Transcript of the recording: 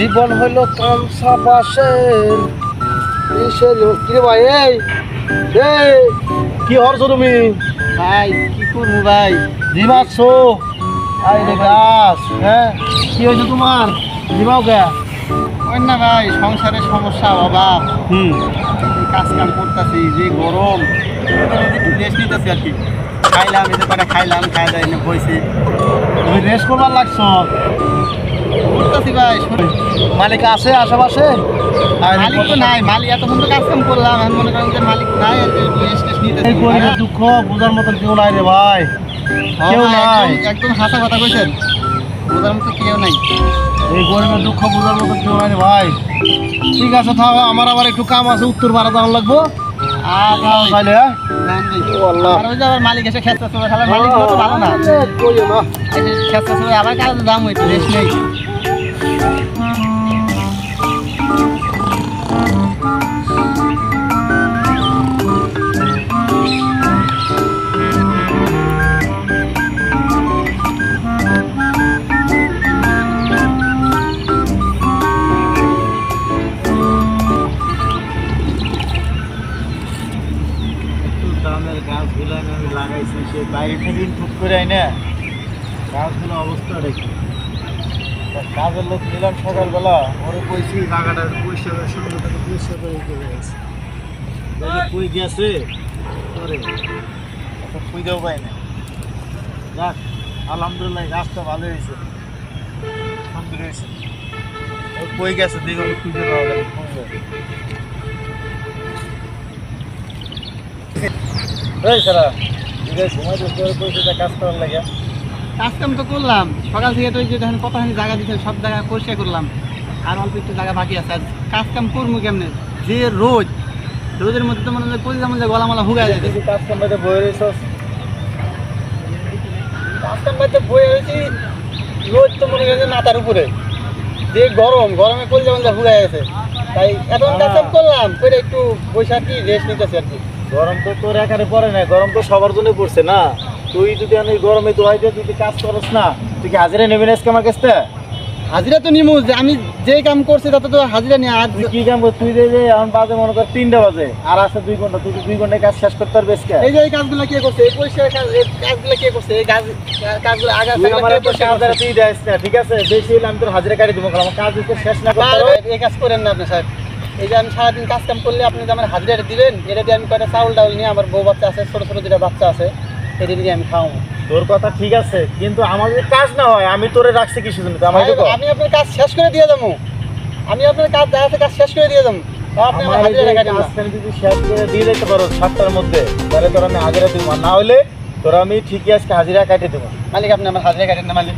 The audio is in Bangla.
জীবন হইল কাঁচা বাঁশের ভাই। এই কি হরছো তুমি? ভাই কি করবো ভাই, জিমাচ্ছো? আরে গাছ, হ্যাঁ কি হয়েছে তোমার? জিমাও কে? ওই না ভাই, সংসারের সমস্যা, অভাব, কাজ কাম করতেছি, যে গরম, একটু রেস্ট নিতেছি আর কি। খাইলাম, এই যে কটা খাইলাম, খাই দাই এনে বইছি। তুমি রেস্ট করবার লাগছো? করতেছি ভাই। মালিক আছে আশেপাশে? মালিক তো নাই, মালিক এতক্ষণ তো কাজ কাম করলাম, আমি মনে করেন যে মালিক নাই, রেস্ট টেস্ট নিতেছি। এই গরিবের দুঃখ বোঝার মতন কেউ নাই রে ভাই, কেউ নাই। একদম হাসা কথা কইছেন, বোঝার মতো কেউ নাই। এই গরিবের দুঃখ বোঝার মতন কেউ নাই রে ভাই। ঠিক আছে থাকো, আমার আবার একটু কাম আছে, উত্তর পাড়া যাওয়ার লাগবো। তাহলে মালিক এসে খেতে মালিক তো ভালো না, খেতে আবার কাজ দাম হইতো, রেস্ট নেই। দামের গাছগুলো আমি লাগাইছি, সে বাইরে থেকে ইনপুট করে আইনে গাছগুলো অবস্থা দেখি। কাজের লোক নিলাম সকালবেলা, ওরে কইছি জায়গাটা পরিষ্কার করে, সুন্দরটাকে পরিষ্কার করে চলে গেছে। কই গেছে ওরে খুঁজেও পাই না। যাক আলহামদুলিল্লাহ, গাছটা ভালো হয়েছে, সুন্দর হয়েছে। ও কই গেছে দেখো, খুঁজে পাওয়া যাবে। কাজ করার লাগে, কাজ কাম তো করলাম সকাল থেকে, তো যে দেখেন কতখানি জায়গা দিচ্ছে, সব জায়গা পরিষ্কার করলাম, আর অল্প একটু জায়গা বাকি আছে। আর কাজ কাম করবো কেমনে, যে রোদ, রোদের মধ্যে তো মনে হয় কলি যেমন গলা মালা হুগায় যায়। কাজ কাম বাড়িতে বয়ে রয়েছ? কাজ কাম বাড়িতে বয়ে রয়েছি, রোদ তো মনে করেন মাথার উপরে, যে গরম, গরমে কলি যেমন হুগায় গেছে, তাই এখন কাজ কাম করলাম করে একটু বসে আর কি রেস্ট নিতেছি আর কি। গরম তো তোর এখানে পড়ে না, গরম তো সবার জন্য পড়ছে না। তুই যদি আমি গরমে তো আইতে তুই কাজ করস না, তুই কি হাজিরা নেবি না আজকে আমার কাছে? হাজিরা তো নিমু, যে আমি যে কাম করছি তাতে তো হাজিরা নিয়ে। আর তুই কি কাম করছিস? তুই যে এখন বাজে মনে কর 3টা বাজে, আর আছে 2 ঘন্টা, তুই 2 ঘন্টায় কাজ শেষ করতে পারবি আজকে? এই যে এই কাজগুলো কে করছে, এই পরিষ্কার কাজগুলো কে করছে, এই কাজগুলো আগে তুই দেয় না, ঠিক আছে? বেশি হলে আমি তোর হাজিরা কাটি দেবো, আমার কাজ শেষ না করতে। এই কাজ করেন না আপনি সাহেব। এই যে আমি সারাদিন কাজ কাম করলে আপনি যে আমার হাজিরা দিবেন, এটা দিয়ে আমি কয়টা চাউল ডাউল নিয়ে, আমার বউ বাচ্চা আছে, ছোটো ছোটো 2টা বাচ্চা আছে, এটা দিয়ে আমি খাওয়াবো। তোর কথা ঠিক আছে, কিন্তু আমার যদি কাজ না হয়, আমি তোরে রাখছি কিছু জন্য? আমি আপনার কাজ শেষ করে দিয়ে যাবো, আমি আপনার কাজ যা আছে কাজ শেষ করে দিয়ে যাবো। আপনি আমার হাজিরা কাটেন না। যদি শেষ করে দিয়ে যেতে পারো 7টার মধ্যে, তাহলে তোর আমি হাজিরা দিব, না হলে তোর আমি ঠিকই আজকে হাজিরা কাটিয়ে দেবো। মালিক আপনি আমার হাজিরা কাটেন না মালিক।